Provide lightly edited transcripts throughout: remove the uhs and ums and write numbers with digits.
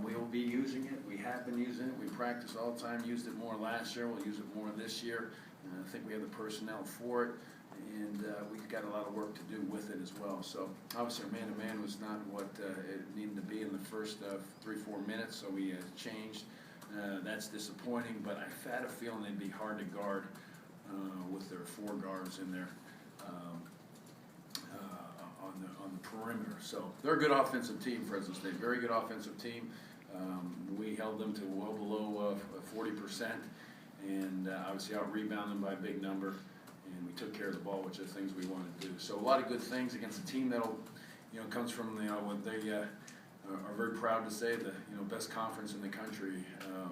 We will be using it. We have been using it. We practice all the time. Used it more last year. We'll use it more this year. I think we have the personnel for it, and we've got a lot of work to do with it as well. So obviously our man-to-man was not what it needed to be in the first 3-4 minutes, so we changed. That's disappointing, but I had a feeling they'd be hard to guard with their 4 guards in there on the perimeter. So they're a good offensive team, Fresno State. Very good offensive team. We held them to well below 40%, and obviously out-rebounded them by a big number. And we took care of the ball, which are things we wanted to do. So a lot of good things against a team that'll, comes from what they are very proud to say the best conference in the country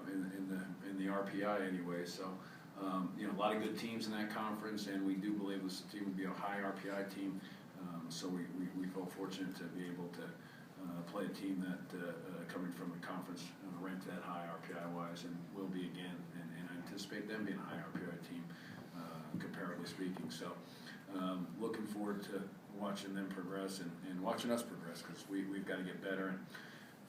in the RPI anyway. So a lot of good teams in that conference, and we do believe this team will be a high RPI team. So we felt fortunate to be able to play a team that coming from a conference ranked that high RPI wise, and will be again. And I anticipate them being a high RPI team. Comparably speaking, so looking forward to watching them progress and watching us progress, because we've got to get better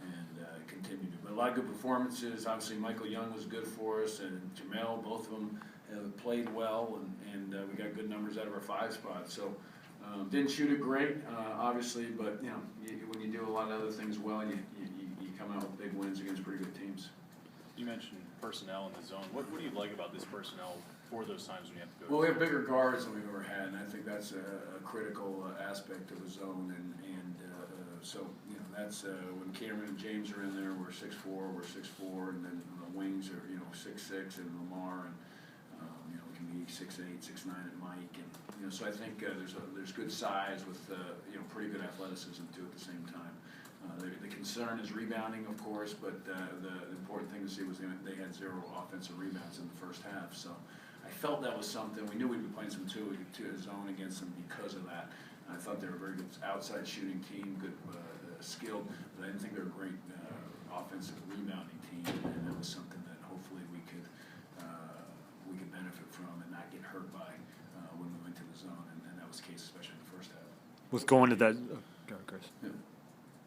and continue to. But a lot of good performances. Obviously, Michael Young was good for us, and Jamel, both of them have played well, and we got good numbers out of our 5 spots. So didn't shoot it great, obviously, but when you do a lot of other things well, you come out with big wins against pretty good teams. You mentioned personnel in the zone. What do you like about this personnel for those times when you have to go? Well, we have bigger guards than we've ever had, and I think that's a critical aspect of the zone. And so that's when Cameron and James are in there, we're 6'4", we're 6'4", and then the wings are 6'6", and Lamar, and we can be 6'8", 6'9" at Mike, and so I think there's good size with pretty good athleticism too at the same time. The concern is rebounding, of course, but the important thing to see was they had 0 offensive rebounds in the first half. So I felt that was something. We knew we'd be playing some two zone against them because of that. I thought they were a very good outside shooting team, good skilled, but I didn't think they were a great offensive rebounding team, and that was something that hopefully we could benefit from and not get hurt by when we went to the zone, and that was the case, especially in the first half. With going to that, go ahead, Chris. Yeah.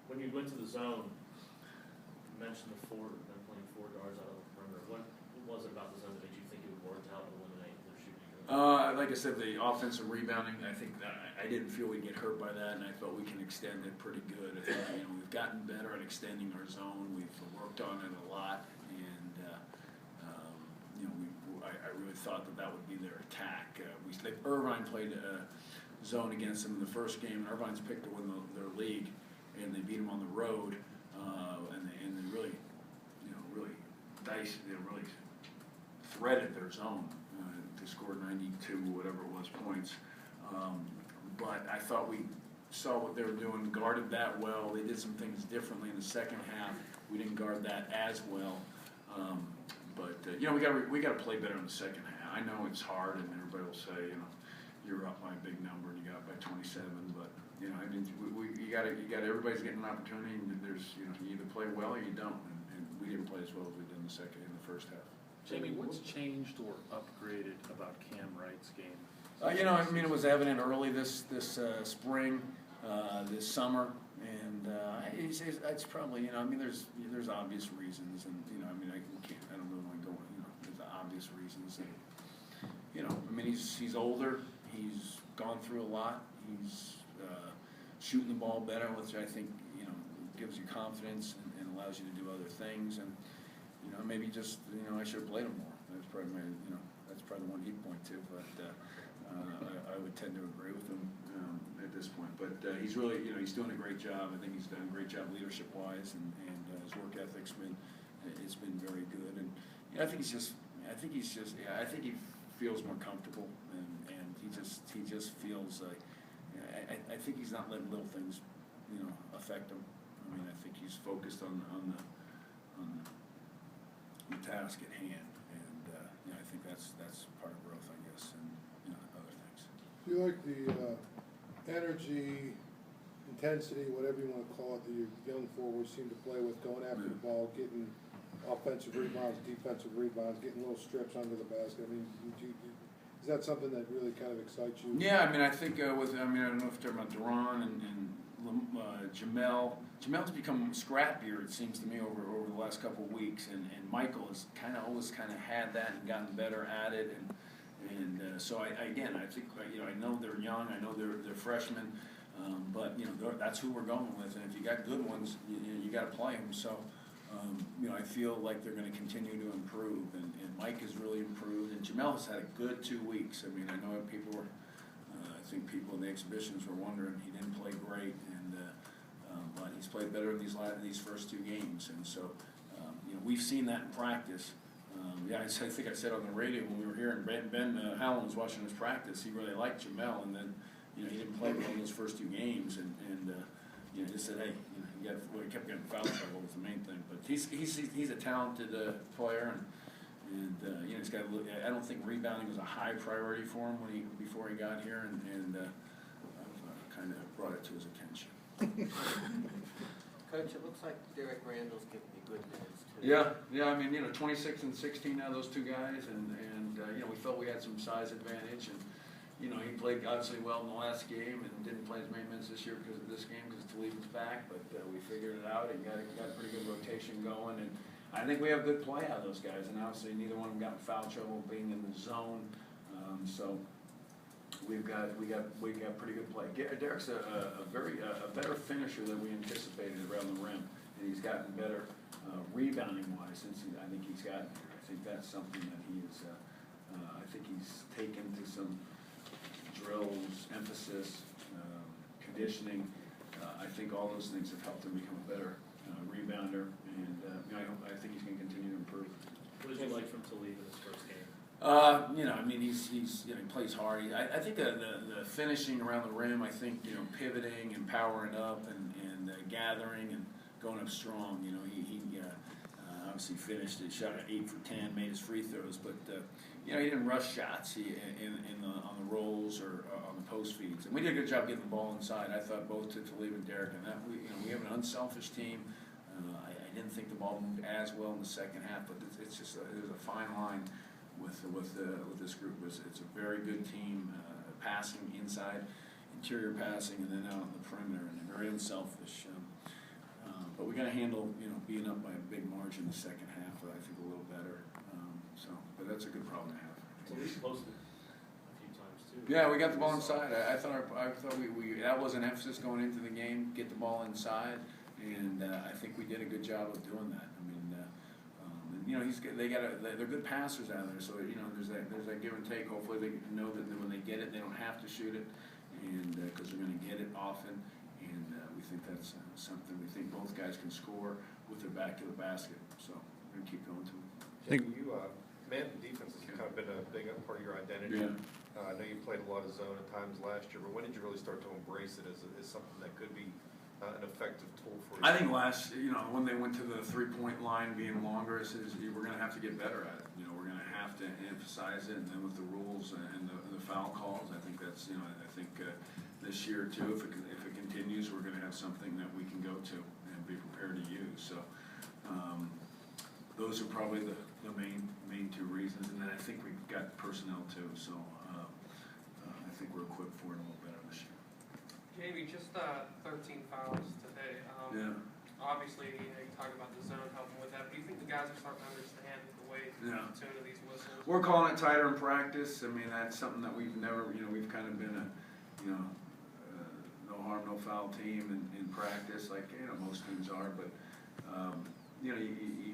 When you went to the zone, you mentioned them playing 4 guards out of the perimeter. What was it about the zone that made you think it would work out and eliminate their shooting? Like I said, the offensive rebounding, I think I didn't feel we'd get hurt by that, and I felt we can extend it pretty good. I think we've gotten better at extending our zone. We've worked on it a lot, and I really thought that would be their attack. Irvine played zone against them in the first game, and Irvine's picked to win their league, and they beat them on the road, and they really, really really threaded their zone to score 92, whatever it was, points. But I thought we saw what they were doing, guarded that well. They did some things differently in the second half. We didn't guard that as well. But we got to play better in the second half. I know it's hard, and everybody will say, you're up by a big number and you got up by 27. But you got everybody's getting an opportunity, and there's you either play well or you don't. And we didn't play as well as we did in the first half. Jamie, what's changed or upgraded about Cam Wright's game? It was evident early this spring, this summer, and it's probably there's obvious reasons, and I don't really want to go there's the obvious reasons, and he's older, he's gone through a lot, he's shooting the ball better, which I think gives you confidence and allows you to do other things, and maybe just I should have played him more. That's probably that's probably the one he'd point to, but I would tend to agree with him at this point. But he's really he's doing a great job. I think he's done a great job leadership wise, and his work ethic's been very good. And I think he feels more comfortable, and he just feels like I think he's not letting little things affect him. I think he's focused on the task at hand, and I think that's part of growth, I guess, and other things. Do you like the energy, intensity, whatever you want to call it, that your young forwards seem to play with, going after the ball, getting offensive rebounds, defensive rebounds, getting little strips under the basket? Is that something that really kind of excites you? Yeah, I think I don't know if you're talking about Duran and Jamel's become scrappier, it seems to me, over the last couple of weeks, and Michael has always had that and gotten better at it, and so I think, I know they're young, I know they're freshmen, but that's who we're going with, and if you got good ones, you got to play them. So I feel like they're going to continue to improve, and Mike has really improved, and Jamel has had a good 2 weeks. I mean, I know people were. I think people in the exhibitions were wondering he didn't play great, but he's played better in these first 2 games, and so we've seen that in practice. I think I said on the radio when we were here, and Ben Howland was watching his practice. He really liked Jamel, and then he didn't play well in those first 2 games, and just said, hey, he kept getting foul trouble was the main thing, but he's a talented player, and he's got. I don't think rebounding was a high priority for him before he got here, and I've kind of brought it to his attention. Coach, it looks like Derek Randall's giving you good minutes too. Yeah. I mean, 26 and 16 out of those 2 guys, and we felt we had some size advantage, and he played obviously well in the last game and didn't play as many minutes this year because of this game because Toledo's back, but we figured it out and got a pretty good rotation going, and I think we have good play out of those guys, and obviously neither one of them got in foul trouble being in the zone, so we've got pretty good play. Derek's a better finisher than we anticipated around the rim, and he's gotten better rebounding wise since I think he's gotten here. I think that's something that he is. I think he's taken to some drills, emphasis, conditioning. I think all those things have helped him become a better rebounder, and I think he's going to continue to improve. What did you like from Toledo in his first game? He plays hard. I think the finishing around the rim, I think, pivoting and powering up and gathering and going up strong. He obviously finished it, shot at 8 for 10, made his free throws, but he didn't rush shots on the rolls or on the post feeds. And we did a good job getting the ball inside. I thought both to Toledo and Derek, and that we have an unselfish team. I didn't think the ball moved as well in the second half, but it's just there's a fine line with this group. It's a very good team, passing inside, interior passing, and then out on the perimeter, and they're very unselfish. But we got to handle being up by a big margin in the second half. I think a little better. But that's a good problem to have. Toledo posted a few times too. Yeah, we got the ball inside. I thought we that was an emphasis going into the game. Get the ball inside, and I think we did a good job of doing that. I mean, they're good passers out there, so there's that give and take. Hopefully they know that when they get it, they don't have to shoot it, and because they're going to get it often, and we think that's something we think both guys can score with their back to the basket. So we're going to keep going to them. Man defense has kind of been a big part of your identity. Yeah. I know you played a lot of zone at times last year, but when did you really start to embrace it as something that could be an effective tool for you? I think when they went to the 3-point line being longer, we're going to have to get better at it. We're going to have to emphasize it, and then with the rules and the foul calls, I think that's this year too, if it continues, we're going to have something that we can go to and be prepared to use. So those are probably the main 2 reasons, and then I think we've got personnel too. So I think we're equipped for it a little better this year. Jamie, just 13 fouls today. Yeah. Obviously, you talk about the zone helping with that, but do you think the guys are starting to understand the way the tune of these whistles? We're calling it tighter in practice. I mean, that's something that we've never, we've kind of been a, no harm, no foul team in practice, like most teams are. But you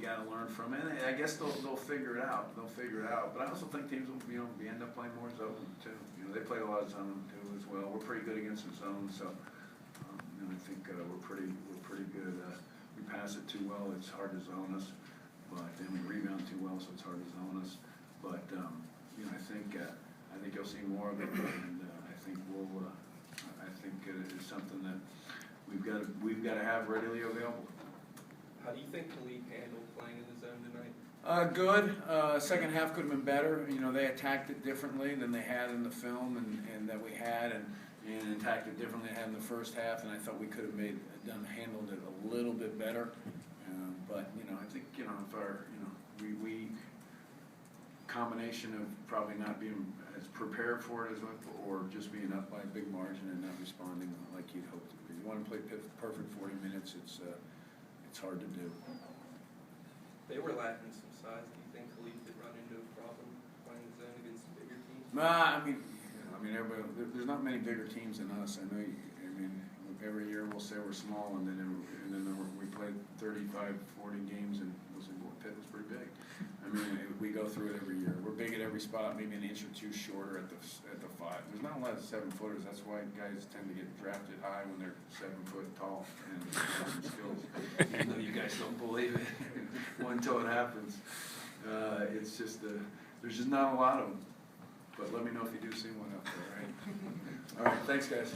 got to learn from it. And I guess they'll figure it out. But I also think teams will end up playing more zone too. They play a lot of zone too as well. We're pretty good against the zone, so I think we're pretty good. We pass it too well, it's hard to zone us. But then we rebound too well, so it's hard to zone us. But I think you'll see more of it, and I think it's something that we've got to have readily available. How do you think Toledo handled playing in the zone tonight? Good. Second half could have been better. They attacked it differently than they had in the film, and that we had, and attacked it differently than they had in the first half. And I thought we could have handled it a little bit better. But I think if we combination of probably not being as prepared for it as or just being up by a big margin and not responding like you'd hope to be. You want to play perfect 40 minutes, it's hard to do. They were lacking some size. Do you think Khalid could run into a problem playing the zone against bigger teams? Nah, I mean, everybody, there's not many bigger teams than us. I know. Every year we'll say we're small, and then we played 35, 40 games, and we'll say, well, Pitt was pretty big. I mean, we go through it every year. We're big at every spot, maybe an inch or two shorter at the 5. There's not a lot of 7-footers. That's why guys tend to get drafted high when they're 7 foot tall and have some skills. Even though you guys don't believe it until it happens. It's just there's just not a lot of them. But let me know if you do see one out there, right? All right, thanks, guys.